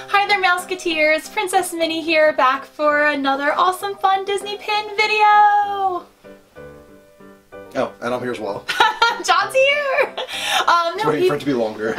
Hi there, Mouseketeers! PrincessMinnie here, back for another awesome fun Disney pin video! Oh, and I'm here as well. John's here! Waiting for it to be longer.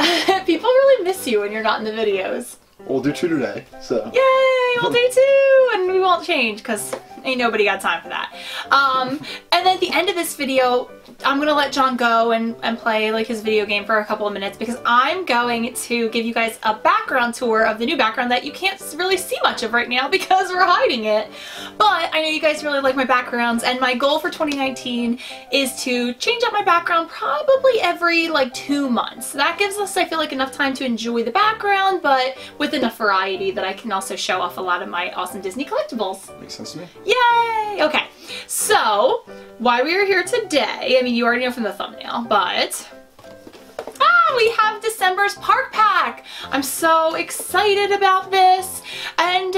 People really miss you when you're not in the videos. We'll do 2 today, so. Yay! We'll do 2! And we won't change, because ain't nobody got time for that. And then at the end of this video, I'm gonna let John go and play like his video game for a couple of minutes because I'm going to give you guys a background tour of the new background that you can't really see much of right now because we're hiding it. But I know you guys really like my backgrounds, and my goal for 2019 is to change up my background probably every like 2 months. That gives us, I feel like, enough time to enjoy the background, but with enough variety that I can also show off a lot of my awesome Disney collectibles. Makes sense to me. Yay! Okay, so why we are here today, I mean, you already know from the thumbnail, but we have December's Park Pack. I'm so excited about this, and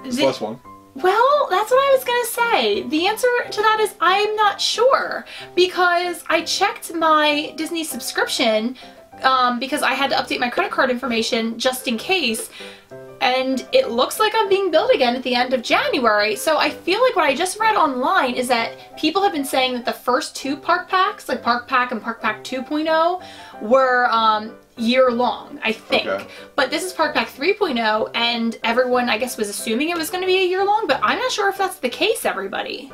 It's the last one. Well, that's what I was gonna say. The answer to that is I'm not sure, because I checked my Disney subscription because I had to update my credit card information just in case, and it looks like I'm being billed again at the end of January. So I feel like what I just read online is that people have been saying that the first 2 Park Packs, like Park Pack and Park Pack 2.0, were year-long, I think. Okay. But this is Park Pack 3.0, and everyone, I guess, was assuming it was going to be a year-long, but I'm not sure if that's the case, everybody.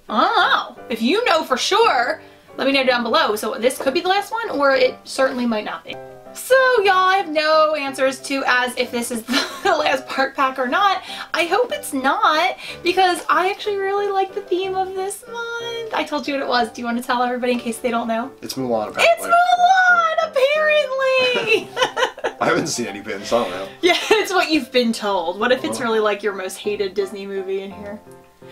I don't know. If you know for sure, let me know down below. So this could be the last one, or it certainly might not be. So y'all, I have no answers to as if this is the last Park Pack or not. I hope it's not, because I actually really like the theme of this month. I told you what it was. Do you want to tell everybody in case they don't know? It's Mulan, apparently. It's Mulan, apparently! I haven't seen any pins, so I don't know. Yeah, it's what you've been told. What if it's really like your most hated Disney movie in here?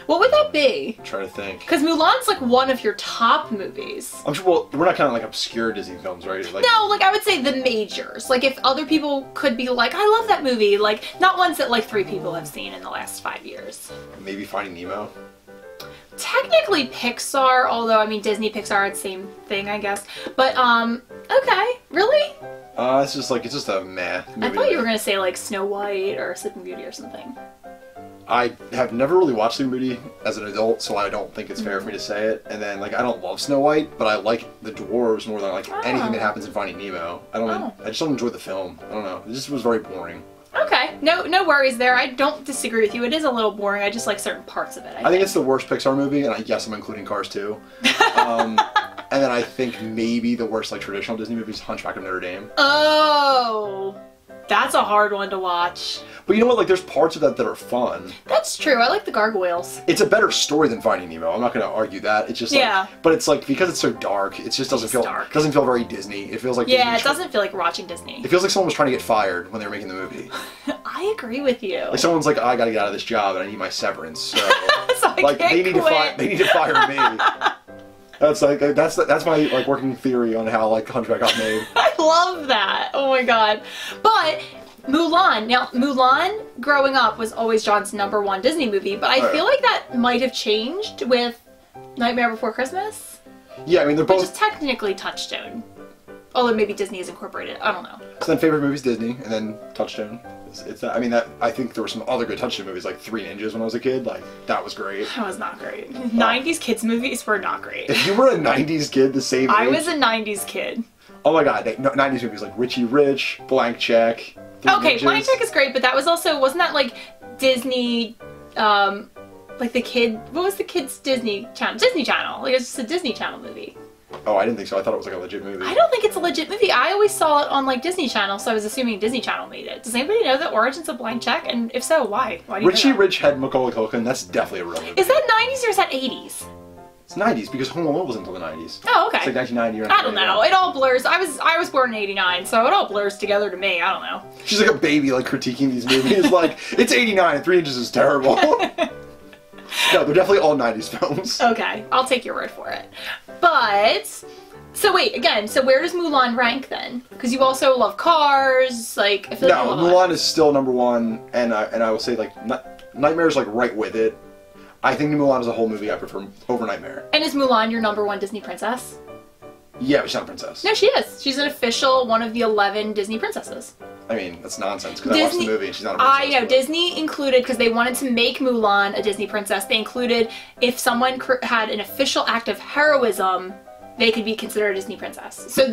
What would that be? I'm trying to think. Because Mulan's like one of your top movies. I'm sure, well, we're not kind of like obscure Disney films, right? Like, no, like I would say the majors. Like if other people could be like, I love that movie. Like not ones that like 3 people have seen in the last 5 years. Maybe Finding Nemo? Technically Pixar, although I mean Disney, Pixar, it's the same thing, I guess. But okay, really? It's just a meh movie. I thought you were gonna say like Snow White or Sleeping Beauty or something. I have never really watched the movie as an adult, so I don't think it's fair for me to say it. And then, like, I don't love Snow White, but I like the dwarves more than I like anything that happens in Finding Nemo. I just don't enjoy the film. I don't know. It just was very boring. Okay, no worries there. I don't disagree with you. It is a little boring. I just like certain parts of it. I think it's the worst Pixar movie, and I guess I'm including Cars 2. And then I think maybe the worst like traditional Disney movie is Hunchback of Notre Dame. Oh, that's a hard one to watch. But you know what? Like, there's parts of that that are fun. That's true. I like the gargoyles. It's a better story than Finding Nemo. I'm not going to argue that. It's just like, but it's like because it's so dark, it just doesn't feel very Disney. It feels like it doesn't feel like watching Disney. It feels like someone was trying to get fired when they were making the movie. I agree with you. Like someone's like, I got to get out of this job and I need my severance. So, so like they need to fire me. That's my like working theory on how like Hunchback got made. I love that. Oh my god. But Mulan. Now, Mulan, growing up, was always John's #1 Disney movie, but I feel like that might have changed with Nightmare Before Christmas. Yeah, I mean, they're both... Which is technically Touchstone. Although maybe Disney is incorporated. I don't know. So then favorite movie's Disney, and then Touchstone. It's that. I mean, I think there were some other good Touchstone movies, like Three Ninjas when I was a kid. Like, that was great. That was not great. 90s kids movies were not great. If you were a 90s kid the same age... I was a 90s kid. Oh my god, 90s movies like Richie Rich, Blank Check... Okay, Blank Check is great, but that was also, wasn't that like Disney, like the kid, what was the kid's Disney Channel? Disney Channel, like it was just a Disney Channel movie. Oh, I didn't think so. I thought it was like a legit movie. I don't think it's a legit movie. I always saw it on like Disney Channel, so I was assuming Disney Channel made it. Does anybody know the origins of Blank Check? And if so, why? Why do you Richie Rich had Macaulay Culkin, that's definitely a real movie. Is that 90s or is that 80s? It's 90s because Home Alone was until the 90s. Oh, okay. It's like 1990 or I don't know. It all blurs. I was born in '89, so it all blurs together to me. I don't know. She's like a baby, like critiquing these movies. Like, it's '89 and 3 Inches is terrible. No, they're definitely all 90s films. Okay, I'll take your word for it. But so wait, again, so where does Mulan rank then? Because you also love Cars, like I feel like Mulan is still #1, and I will say like Nightmare's like right with it. I think Mulan as a whole movie I prefer over Nightmare. And is Mulan your #1 Disney princess? Yeah, but she's not a princess. No, she is. She's an official one of the 11 Disney princesses. I mean, that's nonsense, because I watched the movie and she's not a princess. I know. Disney included, because they wanted to make Mulan a Disney princess, they included if someone had an official act of heroism, they could be considered a Disney princess. So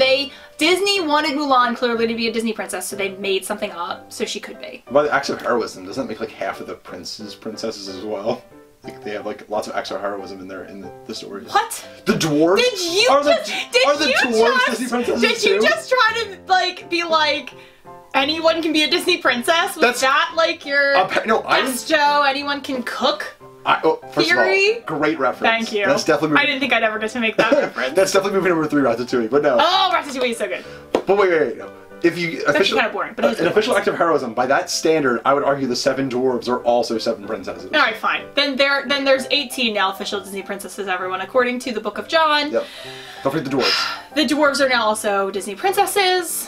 Disney wanted Mulan clearly to be a Disney princess, so they made something up so she could be. By the acts of heroism, doesn't that make like half of the princesses as well? Like they have like lots of acts of heroism in the stories. What? The dwarves? Did you just try to like be like anyone can be a Disney princess? Was that like your Best Joe, anyone can cook? First theory? Of all, great reference. Thank you. That's definitely I didn't think I'd ever get to make that reference. That's definitely movie number 3, Ratatouille, but no. Oh, Ratatouille is so good. But wait, no. If you kind of boring, but an official act of heroism, by that standard, I would argue the 7 dwarves are also 7 princesses. All right, fine. Then there's 18 now official Disney princesses, everyone, according to the Book of John. Yep. Don't forget the dwarves. The dwarves are now also Disney princesses.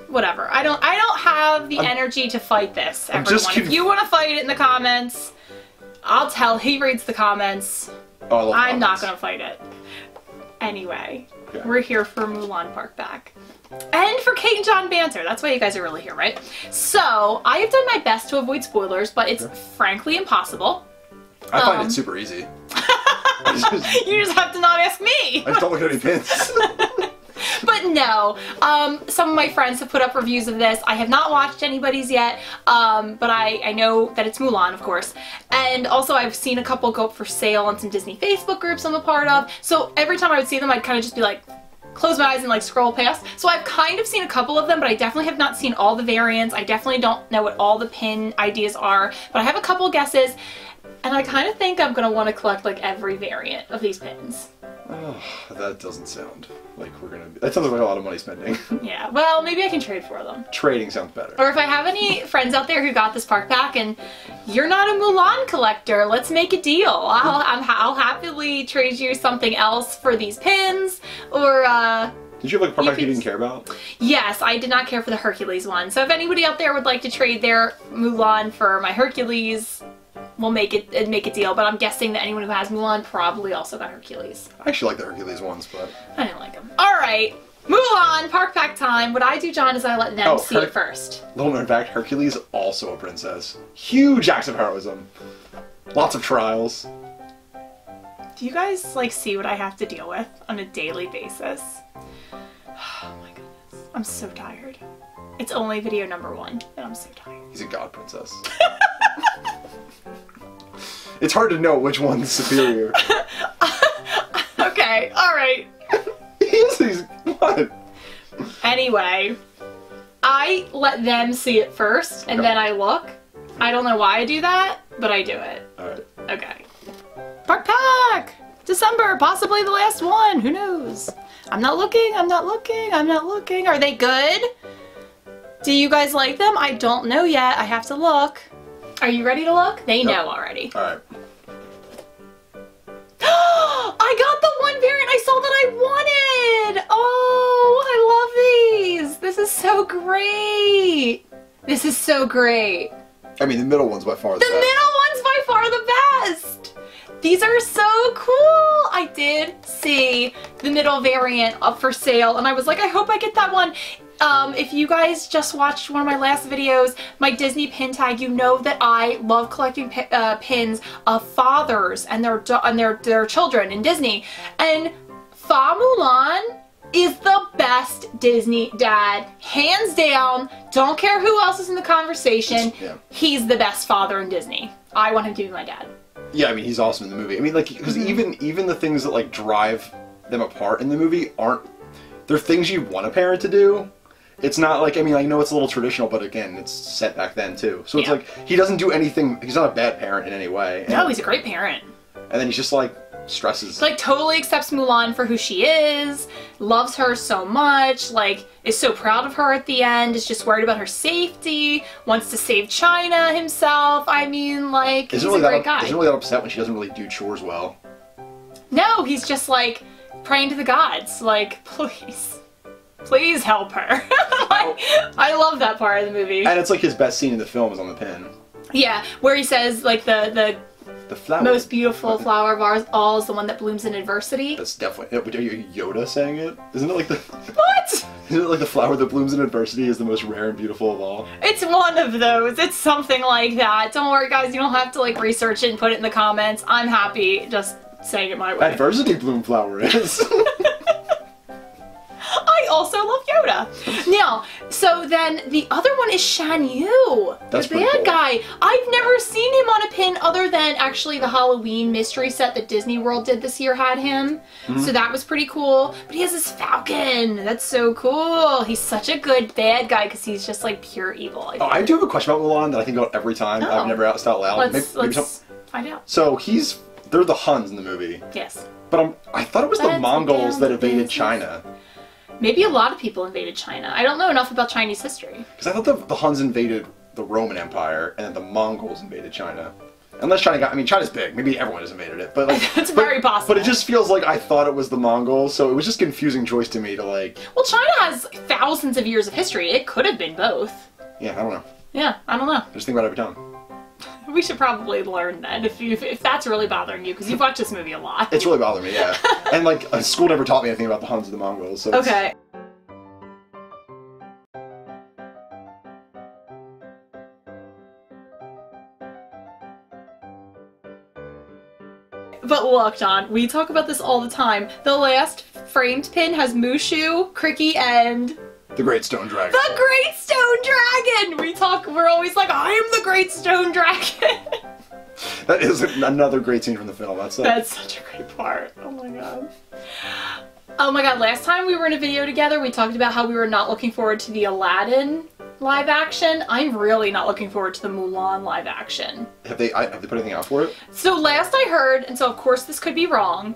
Whatever. I don't have the energy to fight this, everyone. If you want to fight it in the comments, I'll tell. He reads the comments. Oh, I'm not going to fight it. Anyway, we're here for Mulan Park Pack. And for Kate and John banter. That's why you guys are really here, right? So, I have done my best to avoid spoilers, but it's frankly impossible. I find it super easy. You just have to not ask me. I just don't look at any pins. But no, some of my friends have put up reviews of this. I have not watched anybody's yet, but I know that it's Mulan, of course. And also I've seen a couple go up for sale on some Disney Facebook groups I'm a part of. So every time I would see them, I'd kind of just be like, close my eyes and like scroll past. So I've kind of seen a couple of them, but I definitely have not seen all the variants. I definitely don't know what all the pin ideas are, but I have a couple guesses. And I kind of think I'm going to want to collect like every variant of these pins. Oh, that doesn't sound like we're going to be... That sounds like a lot of money spending. Yeah, well, maybe I can trade for them. Trading sounds better. Or if I have any friends out there who got this park pack and you're not a Mulan collector, let's make a deal. I'll happily trade you something else for these pins, or... Did you have like a park pack you didn't care about? Yes, I did not care for the Hercules one. So if anybody out there would like to trade their Mulan for my Hercules... We'll make a deal, but I'm guessing that anyone who has Mulan probably also got Hercules. I actually like the Hercules ones, but... I didn't like them. Alright, Mulan, park pack time. What I do, John, is I let them see it first. Little known fact, Hercules also a princess. Huge acts of heroism. Lots of trials. Do you guys, like, see what I have to deal with on a daily basis? Oh my goodness. I'm so tired. It's only video number 1, and I'm so tired. He's a god princess. It's hard to know which one's superior. Okay, alright. He's what? Anyway, I let them see it first, and then I look. I don't know why I do that, but I do it. Alright. Okay. Park Pack! December, possibly the last one, who knows? I'm not looking, I'm not looking, I'm not looking. Are they good? Do you guys like them? I don't know yet, I have to look. Are you ready to look? They know already. Alright. I got the one variant I saw that I wanted! Oh, I love these! This is so great! This is so great. I mean, the middle one's by far the best. The middle one's by far the best! These are so cool! I did see the middle variant up for sale, and I was like, I hope I get that one. If you guys just watched one of my last videos, my Disney pin tag, you know that I love collecting pins of fathers and their children in Disney. And Fa Mulan is the best Disney dad, hands down. Don't care who else is in the conversation. Yeah. He's the best father in Disney. I want him to be my dad. Yeah, I mean, he's awesome in the movie. I mean, like, because even the things that like drive them apart in the movie they're things you want a parent to do. It's not like, I mean, I know it's a little traditional, but again, it's set back then too. So it's like, he doesn't do anything, he's not a bad parent in any way. No, he's a great parent. And then he's just like, stresses. Like, totally accepts Mulan for who she is, loves her so much, like, is so proud of her at the end, is just worried about her safety, wants to save China himself. I mean, like, he's a great guy. Isn't really that upset when she doesn't really do chores well. No, he's just like, praying to the gods, like, please help her. I love that part of the movie. And it's like his best scene in the film is on the pin. Yeah, where he says, like, the The flower. Most beautiful flower of all is the one that blooms in adversity. That's definitely. Are you Yoda saying it? Isn't it like the? What? Isn't it like the flower that blooms in adversity is the most rare and beautiful of all? It's one of those. It's something like that. Don't worry, guys. You don't have to like research it and put it in the comments. I'm happy just saying it my way. Adversity bloom flower is. I also love Yoda. Now, so then the other one is Shan Yu, That's the bad cool. guy. I've never seen him on a pin other than actually the Halloween mystery set that Disney World did this year had him. So that was pretty cool. But he has his falcon. That's so cool. He's such a good bad guy because he's just like pure evil. I do have a question about Mulan that I think about every time. Oh. I've never asked out loud. Let's find out. So they're the Huns in the movie. Yes. But I thought it was the That's Mongols that invaded business. China. Maybe a lot of people invaded China. I don't know enough about Chinese history. Because I thought the Huns invaded the Roman Empire and then the Mongols invaded China. Unless China got, I mean, China's big. Maybe everyone has invaded it, but like, it's very possible. But it just feels like I thought it was the Mongols, so it was just a confusing choice to me to like. Well, China has thousands of years of history. It could have been both. Yeah, I don't know. Yeah, I don't know. I just think about it every time. We should probably learn that if that's really bothering you, because you've watched this movie a lot. It's really bothering me, yeah. And like, school never taught me anything about the Huns or the Mongols, so. Okay. But look, John, we talk about this all the time. The last framed pin has Mushu, Cricky, and The Great Stone Dragon. the Great Stone Dragon! We're always like, I am the Great Stone Dragon! That is another great scene from the film. That's such a great part. Oh my god. Oh my god, last time we were in a video together, we talked about how we were not looking forward to the Aladdin live action. I'm really not looking forward to the Mulan live action. Have they put anything out for it? So last I heard, and so of course this could be wrong,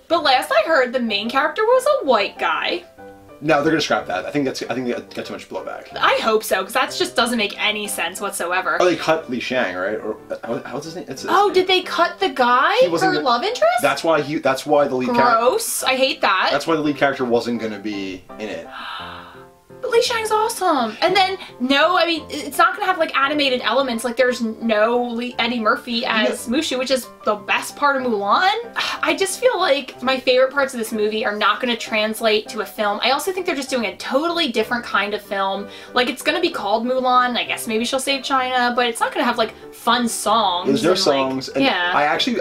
but last I heard the main character was a white guy. No, they're gonna scrap that. I think they got too much blowback. I hope so, because that just doesn't make any sense whatsoever. Oh, they cut Li Shang, right? Or how's his name? Oh, did they cut the guy? Her love interest? That's why the lead character. Gross. I hate that. That's why the lead character wasn't gonna be in it. But Li Shang's awesome. And then, no, I mean, it's not gonna have like animated elements. Like there's no Eddie Murphy as Mushu, which is the best part of Mulan. I just feel like my favorite parts of this movie are not gonna translate to a film. I also think they're just doing a totally different kind of film. Like it's gonna be called Mulan. I guess maybe she'll save China, but it's not gonna have like fun songs. There's no songs. Like, and yeah.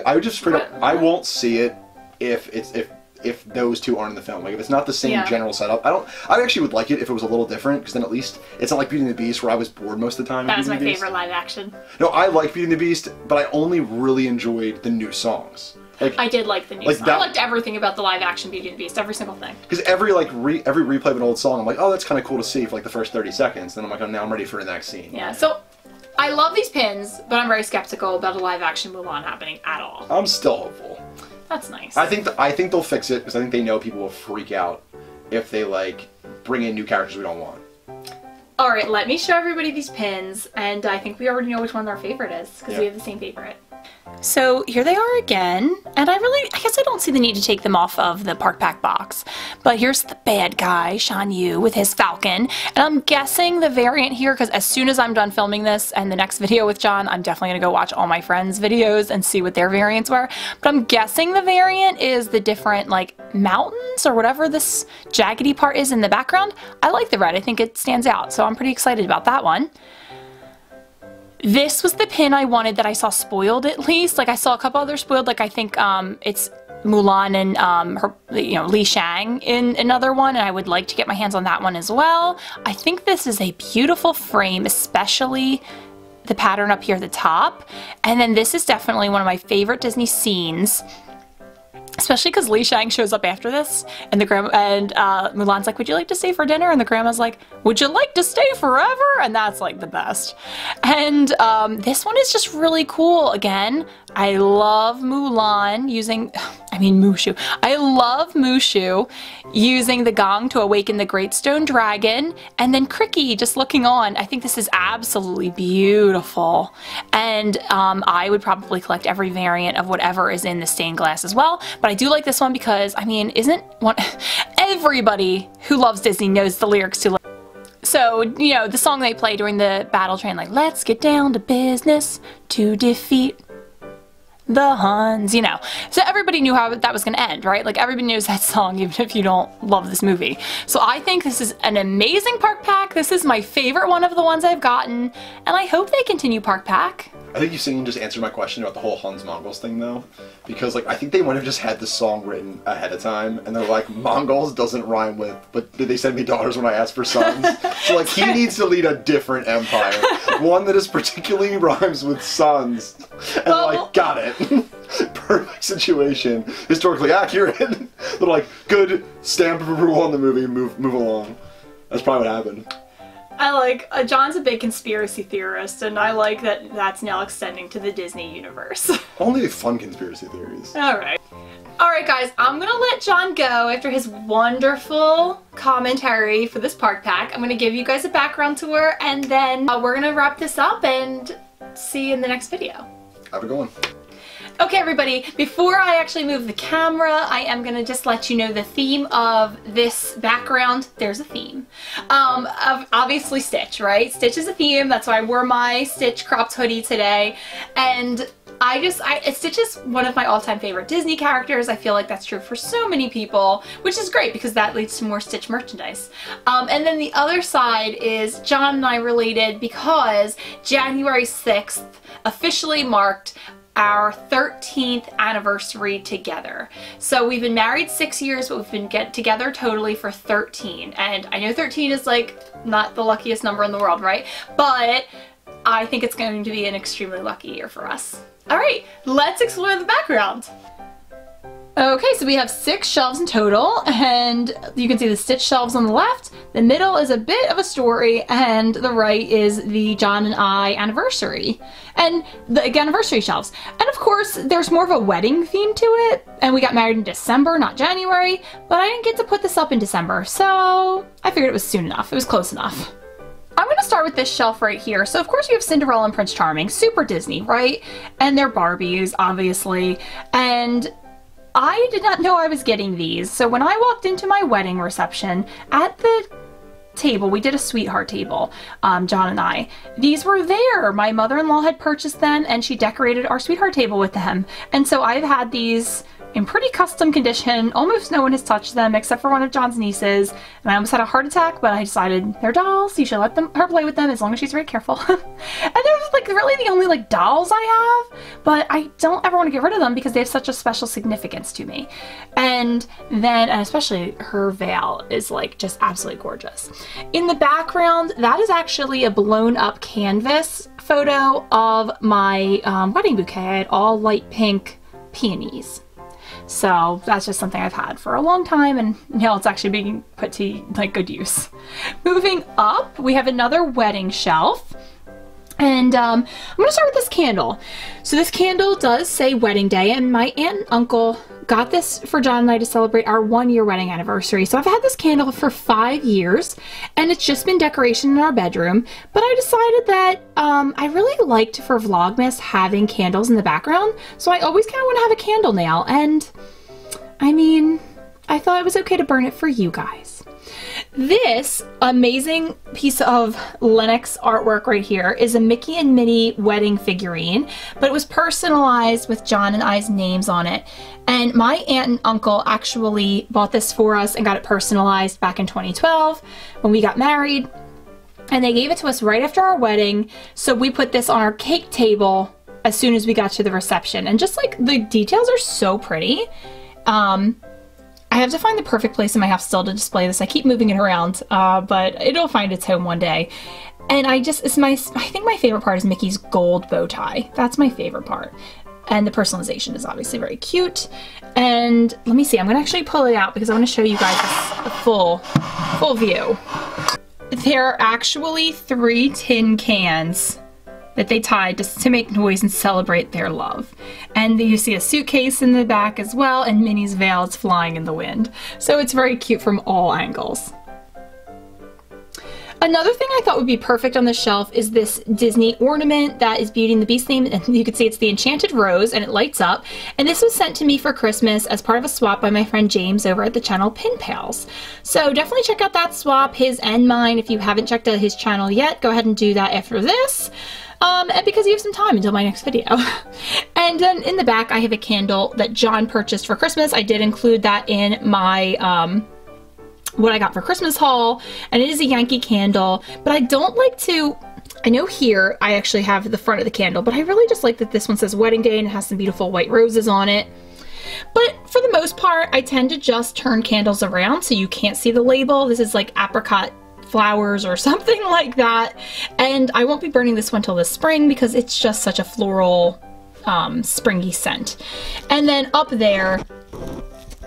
I would just straight up, I won't see it if those two aren't in the film. Like if it's not the same general setup, I actually would like it if it was a little different, because then at least it's not like Beauty and the Beast where I was bored most of the time. That was my favorite live action. No, I like Beauty and the Beast, but I only really enjoyed the new songs. Like, I did like the new song. I liked everything about the live action Beauty and the Beast, every single thing. Because every replay of an old song, I'm like, oh, that's kind of cool to see for like the first 30 seconds. Then I'm like, oh, now I'm ready for the next scene. Yeah, so I love these pins, but I'm very skeptical about a live action Mulan happening at all. I'm still hopeful. That's nice. I think they'll fix it, because I think they know people will freak out if they like bring in new characters we don't want. Alright, let me show everybody these pins, and I think we already know which one our favorite is, because we have the same favorite. So here they are again, and I guess I don't see the need to take them off of the Park Pack box. But here's the bad guy, Shan Yu, with his falcon. And I'm guessing the variant here, because as soon as I'm done filming this and the next video with John, I'm definitely going to go watch all my friends' videos and see what their variants were. But I'm guessing the variant is the different, like, mountains or whatever this jaggedy part is in the background. I like the red. I think it stands out, so I'm pretty excited about that one. This was the pin I wanted that I saw spoiled, at least. Like I saw a couple others spoiled. Like I think it's Mulan and Li Shang in another one, and I would like to get my hands on that one as well. I think this is a beautiful frame, especially the pattern up here at the top. And then this is definitely one of my favorite Disney scenes. Especially because Li Shang shows up after this, and Mulan's like, would you like to stay for dinner? And the grandma's like, would you like to stay forever? And that's like the best. And this one is just really cool. Again, I love Mulan Mushu. I love Mushu using the gong to awaken the Great Stone Dragon, and then Cricky just looking on. I think this is absolutely beautiful. And I would probably collect every variant of whatever is in the stained glass as well. But I do like this one because, I mean, everybody who loves Disney knows the lyrics to. So, you know, the song they play during the battle train, like, let's get down to business to defeat The Huns, you know. So everybody knew how that was going to end, right? Like everybody knows that song even if you don't love this movie. So I think this is an amazing park pack. This is my favorite one of the ones I've gotten, and I hope they continue Park Pack. I think you just answered my question about the whole Huns Mongols thing though, because like I think they might have just had the song written ahead of time, and they're like, Mongols doesn't rhyme with, but did they send me daughters when I asked for sons? So like he needs to lead a different empire, one that is particularly rhymes with sons, and like got it, perfect situation, historically accurate. They're like, good, stamp of approval on the movie, move along. That's probably what happened. I like, John's a big conspiracy theorist, and I like that that's now extending to the Disney universe. Only fun conspiracy theories. Alright. Alright guys, I'm gonna let John go after his wonderful commentary for this park pack. I'm gonna give you guys a background tour, and then we're gonna wrap this up and see you in the next video. Have a good one. Okay everybody, before I actually move the camera, I am gonna just let you know the theme of this background. There's a theme. Of obviously Stitch, right? Stitch is a theme, that's why I wore my Stitch cropped hoodie today. And Stitch is one of my all-time favorite Disney characters. I feel like that's true for so many people, which is great because that leads to more Stitch merchandise. And then the other side is John and I related because January 6th officially marked our 13th anniversary together. So we've been married 6 years, but we've been together totally for 13. And I know 13 is like not the luckiest number in the world, right? But I think it's going to be an extremely lucky year for us. All right, let's explore the background. Okay, so we have 6 shelves in total, and you can see the Stitch shelves on the left. The middle is a bit of a story, and the right is the John and I anniversary, and the anniversary shelves. And of course, there's more of a wedding theme to it, and we got married in December, not January, but I didn't get to put this up in December, so I figured it was soon enough. It was close enough. I'm going to start with this shelf right here. So of course you have Cinderella and Prince Charming, super Disney, right? And they're Barbies, obviously, and I did not know I was getting these, so when I walked into my wedding reception, at the table, we did a sweetheart table, John and I, these were there. My mother-in-law had purchased them, and she decorated our sweetheart table with them. And so I've had these in pretty custom condition. Almost no one has touched them except for one of John's nieces, and I almost had a heart attack, but I decided they're dolls, you should let her play with them as long as she's very careful. And they're like really the only like dolls I have, but I don't ever want to get rid of them because they have such a special significance to me. And especially her veil is like just absolutely gorgeous. In the background, that is actually a blown up canvas photo of my wedding bouquet. I had all light pink peonies. So that's just something I've had for a long time, and now it's actually being put to like good use. Moving up, we have another wedding shelf, and I'm gonna start with this candle. So this candle does say wedding day, and my aunt and uncle got this for John and I to celebrate our 1-year wedding anniversary. So I've had this candle for 5 years, and it's just been decoration in our bedroom, but I decided that I really liked for Vlogmas having candles in the background, so I always kind of want to have a candle now, and I mean, I thought it was okay to burn it for you guys. This amazing piece of Lennox artwork right here is a Mickey and Minnie wedding figurine, but it was personalized with John and I's names on it. And my aunt and uncle actually bought this for us and got it personalized back in 2012 when we got married. And they gave it to us right after our wedding, so we put this on our cake table as soon as we got to the reception. And just like the details are so pretty. I have to find the perfect place in my house still to display this. I keep moving it around, but it'll find its home one day. And I think my favorite part is Mickey's gold bow tie. That's my favorite part. And the personalization is obviously very cute. And let me see, I'm gonna actually pull it out because I want to show you guys a full view. There are actually 3 tin cans that they tied just to make noise and celebrate their love. And you see a suitcase in the back as well, and Minnie's veil is flying in the wind. So it's very cute from all angles. Another thing I thought would be perfect on the shelf is this Disney ornament that is Beauty and the Beast themed, and you can see it's the Enchanted Rose and it lights up. And this was sent to me for Christmas as part of a swap by my friend James over at the channel Pin Pals. So definitely check out that swap, his and mine. If you haven't checked out his channel yet, go ahead and do that after this. And because you have some time until my next video. And then in the back, I have a candle that John purchased for Christmas. I did include that in my, what I got for Christmas haul, and it is a Yankee candle, but I don't like to, I know here I actually have the front of the candle, but I really just like that this one says wedding day and it has some beautiful white roses on it. But for the most part, I tend to just turn candles around so you can't see the label. This is like apricot flowers or something like that. And I won't be burning this one till this spring because it's just such a floral, springy scent. And then up there,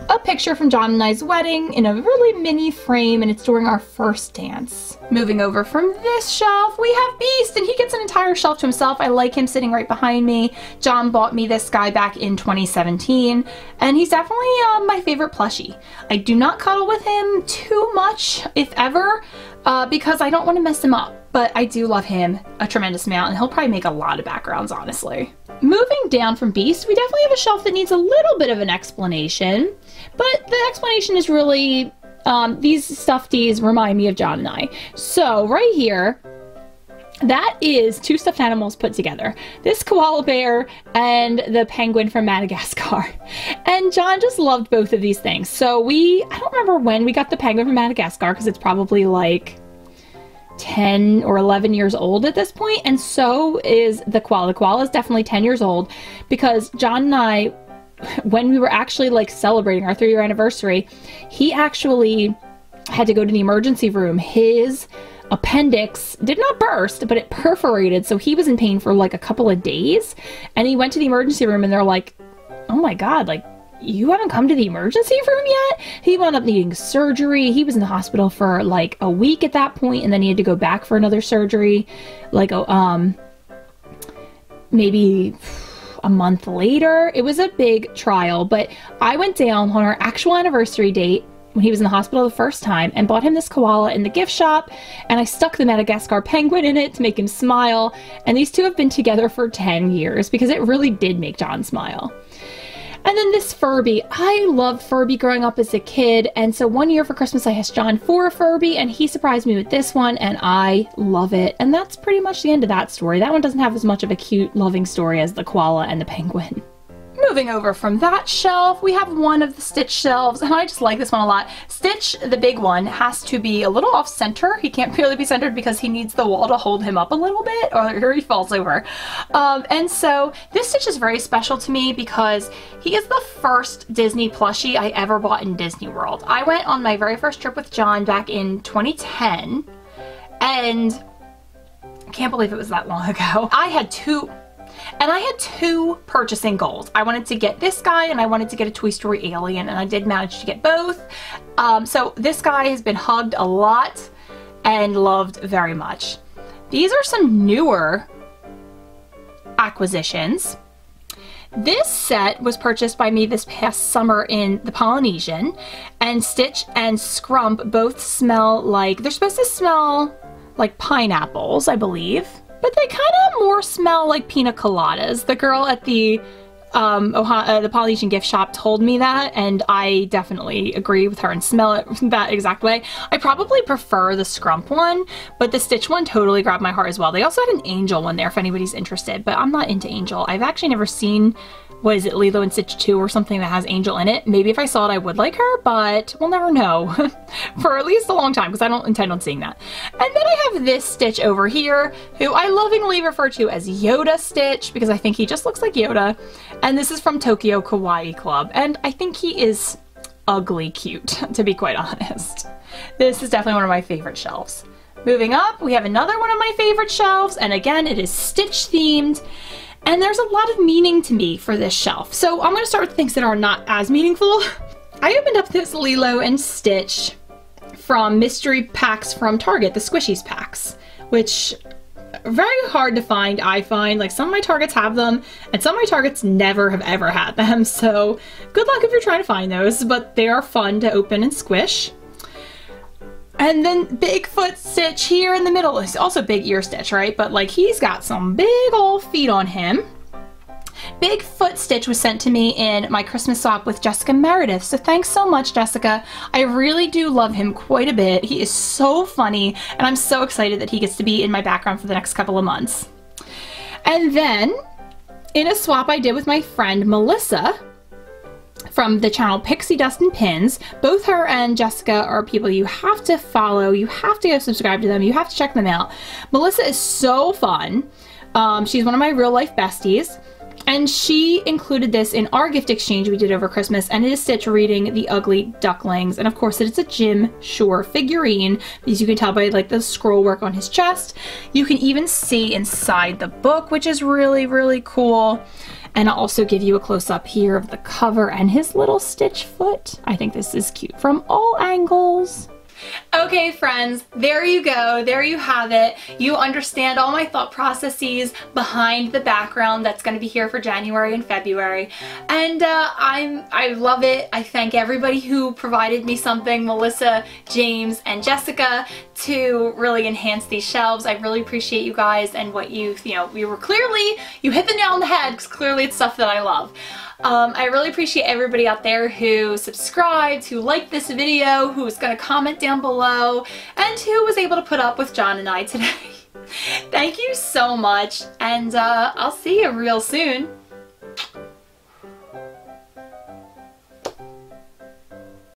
a picture from John and I's wedding in a really mini frame, and it's during our first dance. Moving over from this shelf, we have Beast, and he gets an entire shelf to himself. I like him sitting right behind me. John bought me this guy back in 2017, and he's definitely my favorite plushie. I do not cuddle with him too much, if ever, because I don't want to mess him up, but I do love him a tremendous amount, and he'll probably make a lot of backgrounds, honestly. Moving down from Beast, we definitely have a shelf that needs a little bit of an explanation, but the explanation is really, these stuffies remind me of John and I. So right here, that is two stuffed animals put together. This koala bear and the penguin from Madagascar. And John just loved both of these things. So I don't remember when we got the penguin from Madagascar because it's probably like 10 or 11 years old at this point, and so is the koala. The koala is definitely 10 years old because John and I, when we were actually like celebrating our 3-year anniversary, he actually had to go to the emergency room. His appendix did not burst, but it perforated, so he was in pain for like a couple of days, and he went to the emergency room and they're like, oh my god, like, you haven't come to the emergency room yet? He wound up needing surgery. He was in the hospital for like a week at that point, and then he had to go back for another surgery, like maybe a month later. It was a big trial, but I went down on our actual anniversary date when he was in the hospital the first time and bought him this koala in the gift shop, and I stuck the Madagascar penguin in it to make him smile, and these two have been together for 10 years because it really did make John smile. And then this Furby. I loved Furby growing up as a kid, and so one year for Christmas I asked John for a Furby, and he surprised me with this one, and I love it. And that's pretty much the end of that story. That one doesn't have as much of a cute, loving story as the koala and the penguin. Moving over from that shelf, we have one of the Stitch shelves, and I just like this one a lot. Stitch, the big one, has to be a little off center. He can't really be centered because he needs the wall to hold him up a little bit or he falls over. And so this Stitch is very special to me because he is the first Disney plushie I ever bought in Disney World. I went on my very first trip with John back in 2010, and I can't believe it was that long ago. I had two purchasing goals. I wanted to get this guy and I wanted to get a Toy Story alien, and I did manage to get both. So this guy has been hugged a lot and loved very much. These are some newer acquisitions. This set was purchased by me this past summer in the Polynesian, and Stitch and Scrump both smell like, they're supposed to smell like pineapples, I believe. But they kind of more smell like pina coladas. The girl at the Polynesian gift shop told me that, and I definitely agree with her and smell it that exact way. I probably prefer the Scrump one, but the Stitch one totally grabbed my heart as well. They also had an Angel one there if anybody's interested, but I'm not into Angel. I've actually never seen, what is it, Lilo and Stitch 2 or something that has Angel in it. Maybe if I saw it I would like her, but we'll never know for at least a long time because I don't intend on seeing that. And then I have this Stitch over here who I lovingly refer to as Yoda Stitch because I think he just looks like Yoda. And this is from Tokyo Kawaii Club, and I think he is ugly cute, to be quite honest. This is definitely one of my favorite shelves. Moving up, we have another one of my favorite shelves, and again, it is Stitch themed. And there's a lot of meaning to me for this shelf. So I'm gonna start with things that are not as meaningful. I opened up this Lilo and Stitch from mystery packs from Target, the Squishies packs, which are very hard to find, I find. Like, some of my Targets have them, and some of my Targets never have ever had them. So good luck if you're trying to find those, but they are fun to open and squish. And then Bigfoot Stitch here in the middle is also Big Ear Stitch, right? But like, he's got some big old feet on him. Bigfoot Stitch was sent to me in my Christmas swap with Jessica Meredith, so thanks so much, Jessica. I really do love him quite a bit. He is so funny, and I'm so excited that he gets to be in my background for the next couple of months. And then in a swap I did with my friend Melissa from the channel Pixie Dust and Pins. Both her and Jessica are people you have to follow. You have to go subscribe to them. You have to check them out. Melissa is so fun. She's one of my real life besties. And she included this in our gift exchange we did over Christmas, and it is Stitch reading The Ugly Ducklings. And of course it's a Jim Shore figurine, because you can tell by like the scroll work on his chest. You can even see inside the book, which is really, really cool. And I'll also give you a close-up here of the cover and his little Stitch foot. I think this is cute from all angles. Okay friends, there you go, there you have it. You understand all my thought processes behind the background that's going to be here for January and February, and I love it. I thank everybody who provided me something, Melissa, James, and Jessica, to really enhance these shelves. I really appreciate you guys and what you hit the nail on the head, because clearly it's stuff that I love. I really appreciate everybody out there who subscribed, who liked this video, who's going to comment down below, and who was able to put up with John and I today. Thank you so much, and I'll see you real soon.